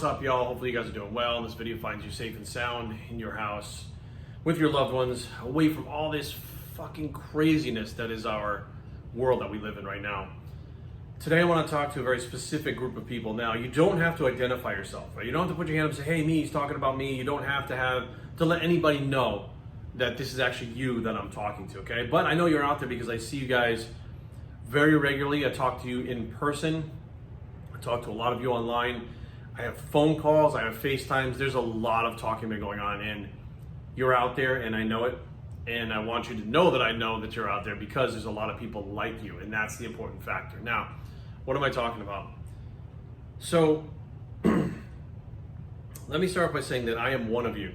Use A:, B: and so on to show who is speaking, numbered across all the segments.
A: up, y'all? Hopefully you guys are doing well and this video finds you safe and sound in your house with your loved ones, away from all this fucking craziness that is our world that we live in right now. Today I want to talk to a very specific group of people. Now, you don't have to identify yourself, right? You don't have to put your hand up and say, hey, me, he's talking about me. You don't have to let anybody know that this is actually you that I'm talking to, okay? But I know you're out there because I see you guys very regularly. I talk to you in person. I talk to a lot of you online. I have phone calls, I have FaceTimes. There's a lot of talking been going on, and you're out there and I know it. And I want you to know that I know that you're out there because there's a lot of people like you, and that's the important factor. Now, what am I talking about? So, let me start by saying that I am one of you.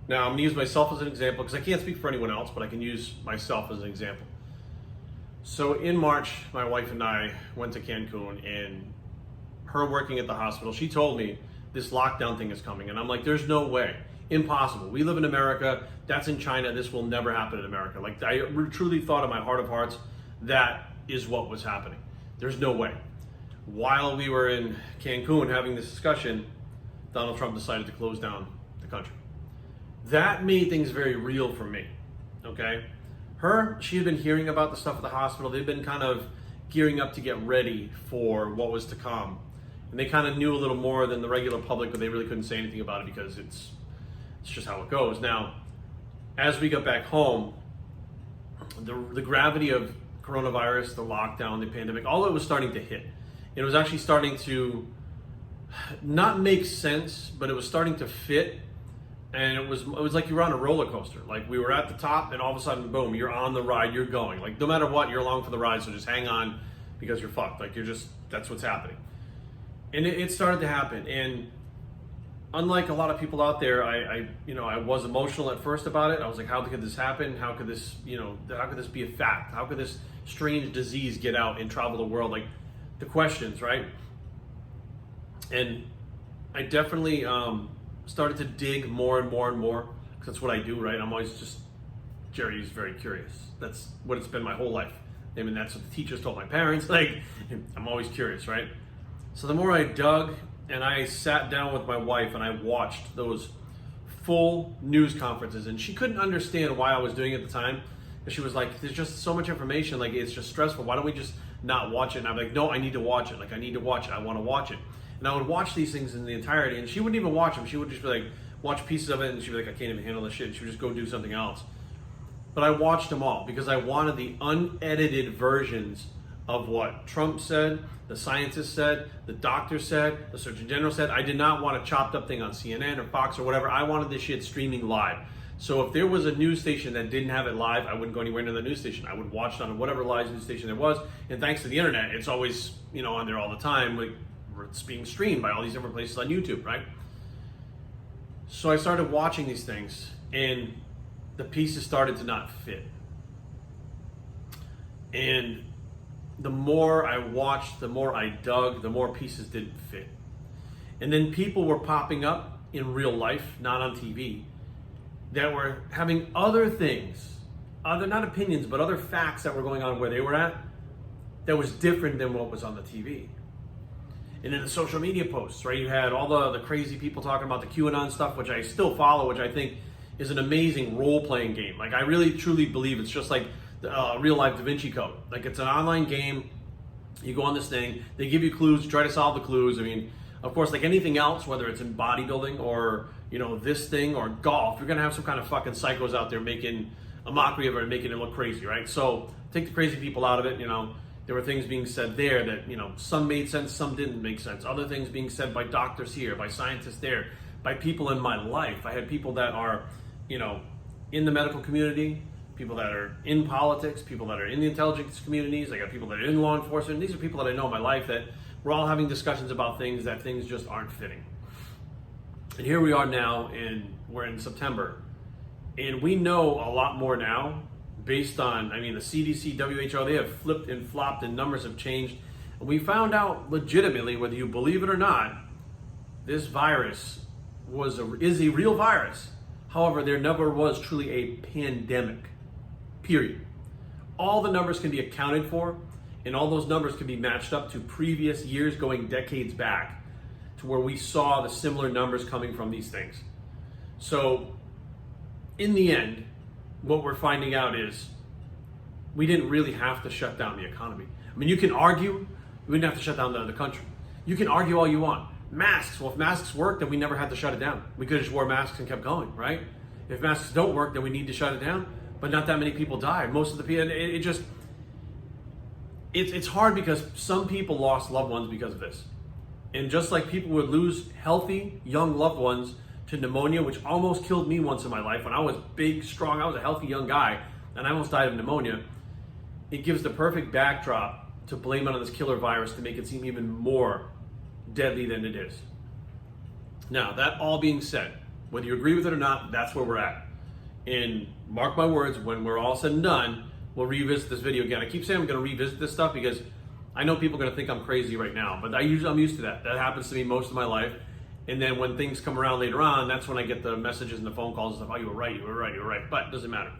A: Now, I'm gonna use myself as an example because I can't speak for anyone else, but I can use myself as an example. So in March, my wife and I went to Cancun, and her working at the hospital, she told me this lockdown thing is coming. And I'm like, there's no way. Impossible. We live in America. That's in China. This will never happen in America. Like, I truly thought in my heart of hearts that is what was happening. There's no way. While we were in Cancun having this discussion, Donald Trump decided to close down the country. That made things very real for me, okay? She had been hearing about the stuff at the hospital. They'd been kind of gearing up to get ready for what was to come. And they kind of knew a little more than the regular public, but they really couldn't say anything about it because it's just how it goes. Now, as we got back home, the gravity of coronavirus, the lockdown, the pandemic, all of it was starting to hit. It was actually starting to not make sense, but it was starting to fit. And it was like you were on a roller coaster. Like, we were at the top, and all of a sudden, boom, you're on the ride, you're going. Like, no matter what, you're along for the ride, so just hang on because you're fucked. Like, that's what's happening. And it started to happen. And unlike a lot of people out there, I was emotional at first about it. I was like, how could this happen? How could this be a fact? How could this strange disease get out and travel the world? Like, the questions, right? And I definitely started to dig more and more and more, because that's what I do, right? I'm always just, Jerry is very curious. That's what it's been my whole life. I mean, that's what the teachers told my parents. Like, I'm always curious, right? So the more I dug, and I sat down with my wife and I watched those full news conferences, and she couldn't understand why I was doing it at the time. And she was like, there's just so much information, like, it's just stressful. Why don't we just not watch it? And I'm like, no, I need to watch it. Like, I need to watch it. I want to watch it. And I would watch these things in the entirety, and she wouldn't even watch them. She would just be like, watch pieces of it, and she'd be like, I can't even handle this shit. And she would just go do something else. But I watched them all because I wanted the unedited versions of what Trump said, the scientists said, the doctor said, the Surgeon General said. I did not want a chopped up thing on CNN or Fox or whatever. I wanted this shit streaming live. So if there was a news station that didn't have it live, I wouldn't go anywhere near the news station. I would watch it on whatever live news station there was. And thanks to the internet, it's always, on there all the time. Like, it's being streamed by all these different places on YouTube, right? So I started watching these things, and the pieces started to not fit. And the more I watched, the more I dug, the more pieces didn't fit. And then people were popping up in real life, not on TV, that were having other things, not opinions, but other facts that were going on where they were at that was different than what was on the TV. And in the social media posts, right, you had all the crazy people talking about the QAnon stuff, which I still follow, which I think is an amazing role-playing game. Like, I really, truly believe it's just like real-life Da Vinci Code. Like, it's an online game. You go on this thing. They give you clues. You try to solve the clues. I mean, of course, like anything else, whether it's in bodybuilding or, this thing or golf, you're going to have some kind of fucking psychos out there making a mockery of it and making it look crazy, right? So take the crazy people out of it, There were things being said there that, some made sense, some didn't make sense. Other things being said by doctors here, by scientists there, by people in my life. I had people that are, in the medical community, people that are in politics, people that are in the intelligence communities. I got people that are in law enforcement. These are people that I know in my life that we're all having discussions about things just aren't fitting. And here we are now, and we're in September. And we know a lot more now based on, the CDC, WHO, they have flipped and flopped and numbers have changed. And we found out legitimately, whether you believe it or not, this virus is a real virus. However, there never was truly a pandemic, period. All the numbers can be accounted for, and all those numbers can be matched up to previous years going decades back. to where we saw the similar numbers coming from these things. So in the end, what we're finding out is we didn't really have to shut down the economy. I mean, you can argue we didn't have to shut down the country. You can argue all you want. Masks, well, if masks work, then we never had to shut it down. We could have just wore masks and kept going, right? If masks don't work, then we need to shut it down. But not that many people died. Most of the people, it's hard because some people lost loved ones because of this. And just like people would lose healthy, young loved ones to pneumonia, which almost killed me once in my life when I was big, strong, I was a healthy young guy, and I almost died of pneumonia. It gives the perfect backdrop to blame it on this killer virus to make it seem even more deadly than it is. Now, that all being said, whether you agree with it or not, that's where we're at. And mark my words, when we're all said and done, we'll revisit this video again. I keep saying I'm going to revisit this stuff because I know people are going to think I'm crazy right now, but I'm used to that. That happens to me most of my life. And then when things come around later on, that's when I get the messages and the phone calls and stuff. Oh, you were right, you were right, you were right. But it doesn't matter.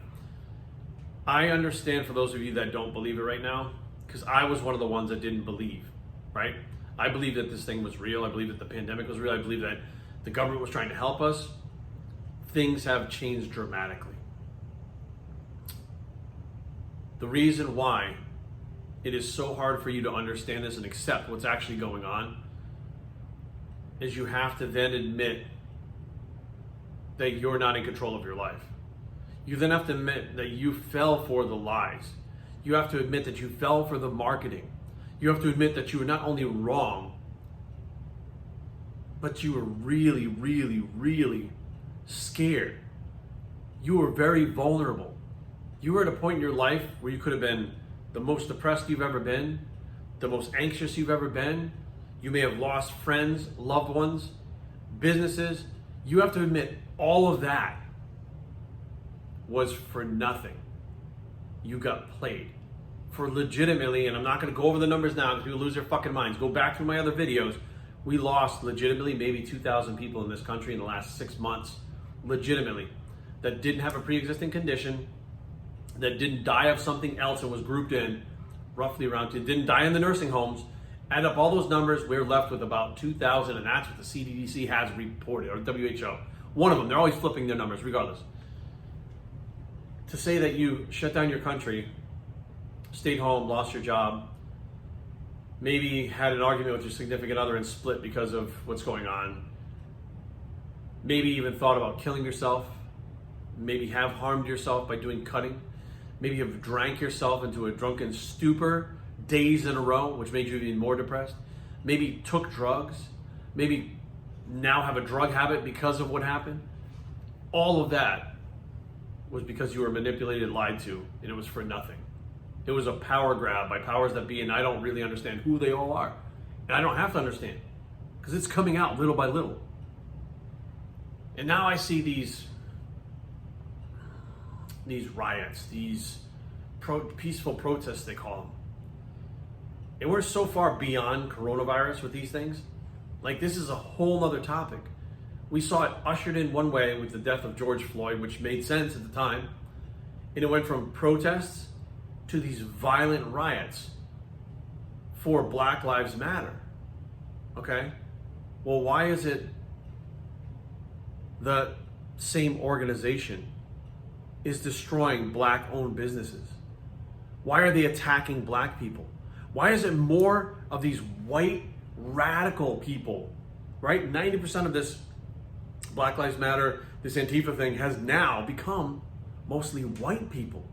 A: I understand for those of you that don't believe it right now, because I was one of the ones that didn't believe, right? I believe that this thing was real. I believe that the pandemic was real. I believe that the government was trying to help us. Things have changed dramatically. The reason why it is so hard for you to understand this and accept what's actually going on is you have to then admit that you're not in control of your life. You then have to admit that you fell for the lies. You have to admit that you fell for the marketing. You have to admit that you were not only wrong, but you were really, really, really scared. You were very vulnerable. You were at a point in your life where you could have been the most depressed you've ever been, the most anxious you've ever been. You may have lost friends, loved ones, businesses. You have to admit all of that was for nothing. You got played. For legitimately, and I'm not going to go over the numbers now because people lose their fucking minds. Go back through my other videos. We lost legitimately maybe 2,000 people in this country in the last 6 months. Legitimately. That didn't have a pre-existing condition, that didn't die of something else and was grouped in roughly around, didn't die in the nursing homes. Add up all those numbers, we're left with about 2,000, and that's what the CDC has reported, or WHO. One of them, they're always flipping their numbers regardless. To say that you shut down your country, stayed home, lost your job, maybe had an argument with your significant other and split because of what's going on, maybe even thought about killing yourself, maybe have harmed yourself by doing cutting, maybe have drank yourself into a drunken stupor days in a row, which made you even more depressed, maybe took drugs, maybe now have a drug habit because of what happened. All of that was because you were manipulated, lied to, and it was for nothing. It was a power grab by powers that be, and I don't really understand who they all are. And I don't have to understand, because it's coming out little by little. And now I see these riots, these peaceful protests, they call them. And we're so far beyond coronavirus with these things. Like, this is a whole other topic. We saw it ushered in one way with the death of George Floyd, which made sense at the time. And it went from protests to these violent riots for Black Lives Matter. Okay? Well, why is it the same organization is destroying Black-owned businesses? Why are they attacking Black people? Why is it more of these white radical people, right? 90% of this Black Lives Matter, this Antifa thing has now become mostly white people.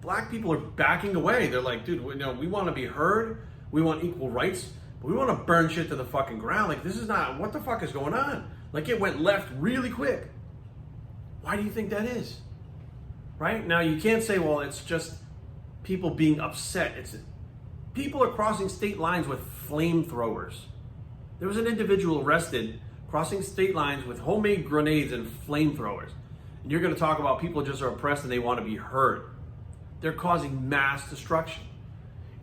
A: Black people are backing away. They're like, dude, we want to be heard. We want equal rights, but we want to burn shit to the fucking ground. Like, this is not, what the fuck is going on? Like, it went left really quick. Why do you think that is? Right? Now, you can't say, well, it's just people being upset. It's people are crossing state lines with flamethrowers. There was an individual arrested crossing state lines with homemade grenades and flamethrowers. And you're going to talk about people just are oppressed and they want to be heard. They're causing mass destruction.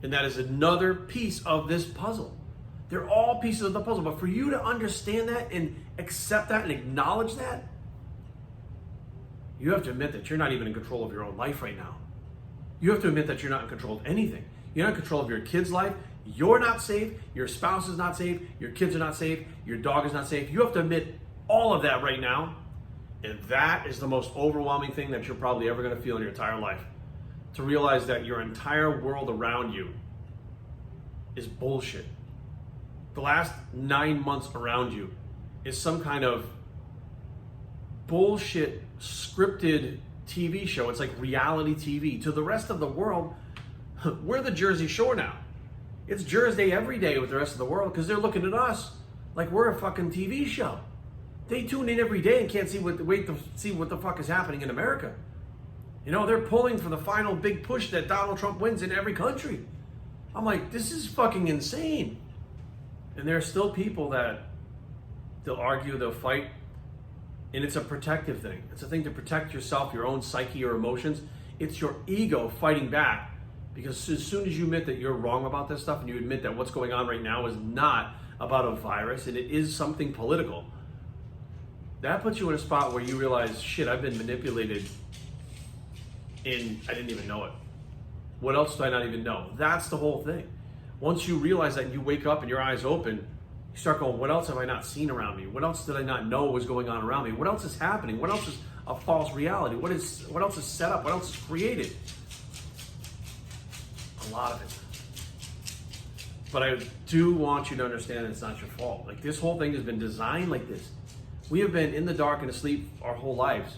A: And that is another piece of this puzzle. They're all pieces of the puzzle. But for you to understand that and accept that and acknowledge that, you have to admit that you're not even in control of your own life right now. You have to admit that you're not in control of anything. You're not in control of your kid's life. you're not safe, your spouse is not safe, your kids are not safe, your dog is not safe. You have to admit all of that right now. And that is the most overwhelming thing that you're probably ever going to feel in your entire life. To realize that your entire world around you is bullshit. The last 9 months around you is some kind of bullshit scripted TV show. It's like reality TV. To the rest of the world, we're the Jersey Shore now. It's Jersey every day with the rest of the world because they're looking at us like we're a fucking TV show. They tune in every day and can't wait to see what the fuck is happening in America. You know, they're pulling for the final big push that Donald Trump wins in every country. I'm like, this is fucking insane. And there are still people that they'll argue, they'll fight, and it's a protective thing. It's a thing to protect yourself, your own psyche or emotions. It's your ego fighting back, because as soon as you admit that you're wrong about this stuff and you admit that what's going on right now is not about a virus and it is something political, that puts you in a spot where you realize, shit, I've been manipulated and I didn't even know it. What else do I not even know? That's the whole thing. Once you realize that and you wake up and your eyes open, you start going, what else have I not seen around me? What else did I not know was going on around me? What else is happening? What else is a false reality? What else is set up? What else is created? A lot of it. But I do want you to understand it's not your fault. Like, this whole thing has been designed like this. We have been in the dark and asleep our whole lives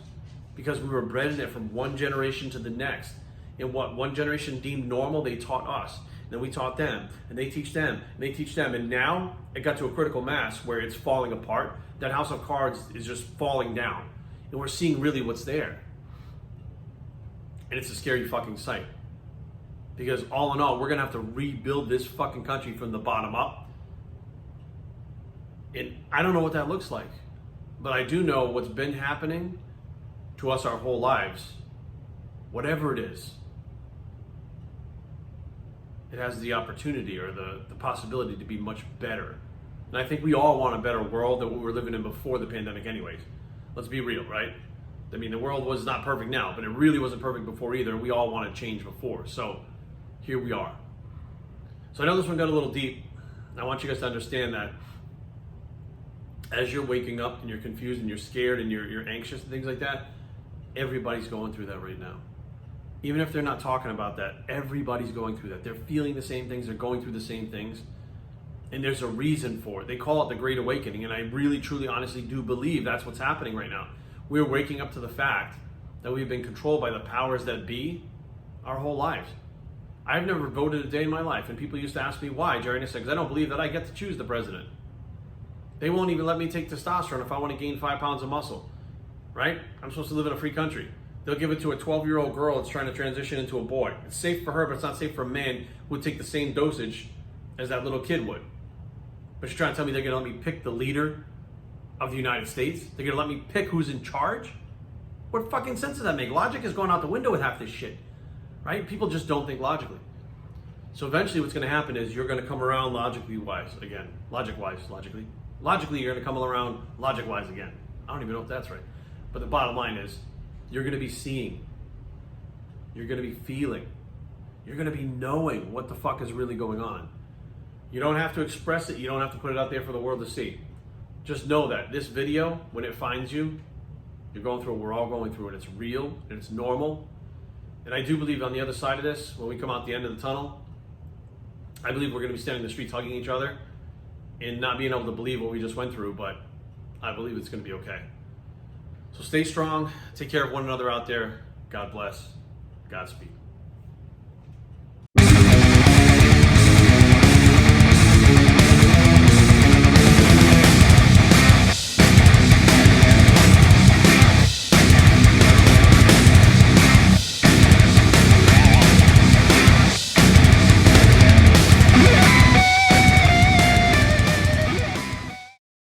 A: because we were bred in it from one generation to the next. And what one generation deemed normal, they taught us. Then we taught them, and they teach them, and they teach them. And now it got to a critical mass where it's falling apart. That house of cards is just falling down. And we're seeing really what's there. And it's a scary fucking sight. Because all in all, we're going to have to rebuild this fucking country from the bottom up. And I don't know what that looks like. But I do know what's been happening to us our whole lives. Whatever it is, it has the opportunity or the possibility to be much better. And I think we all want a better world than what we were living in before the pandemic anyways. Let's be real, right? I mean, the world was not perfect now, but it really wasn't perfect before either, and we all want to change before. So here we are. So I know this one got a little deep. I want you guys to understand that as you're waking up and you're confused and you're scared and you're anxious and things like that, everybody's going through that right now. Even if they're not talking about that, everybody's going through that. They're feeling the same things, they're going through the same things. And there's a reason for it. They call it the Great Awakening, and I really, truly, honestly do believe that's what's happening right now. We're waking up to the fact that we've been controlled by the powers that be our whole lives. I've never voted a day in my life, and people used to ask me why, Jerry, and I said, because I don't believe that I get to choose the president. They won't even let me take testosterone if I want to gain 5 pounds of muscle, right? I'm supposed to live in a free country. They'll give it to a 12-year-old girl that's trying to transition into a boy. It's safe for her, but it's not safe for a man who would take the same dosage as that little kid would. But you're trying to tell me they're going to let me pick the leader of the United States? They're going to let me pick who's in charge? What fucking sense does that make? Logic is going out the window with half this shit, right? People just don't think logically. So eventually what's going to happen is you're going to come around logically wise again. Logically, you're going to come around logic-wise again. I don't even know if that's right. But the bottom line is, you're going to be seeing, you're going to be feeling, you're going to be knowing what the fuck is really going on. You don't have to express it, you don't have to put it out there for the world to see. Just know that this video, when it finds you, you're going through what we're all going through, and it's real, and it's normal. And I do believe on the other side of this, when we come out the end of the tunnel, I believe we're going to be standing in the streets hugging each other and not being able to believe what we just went through, but I believe it's going to be okay. So stay strong, take care of one another out there. God bless, Godspeed.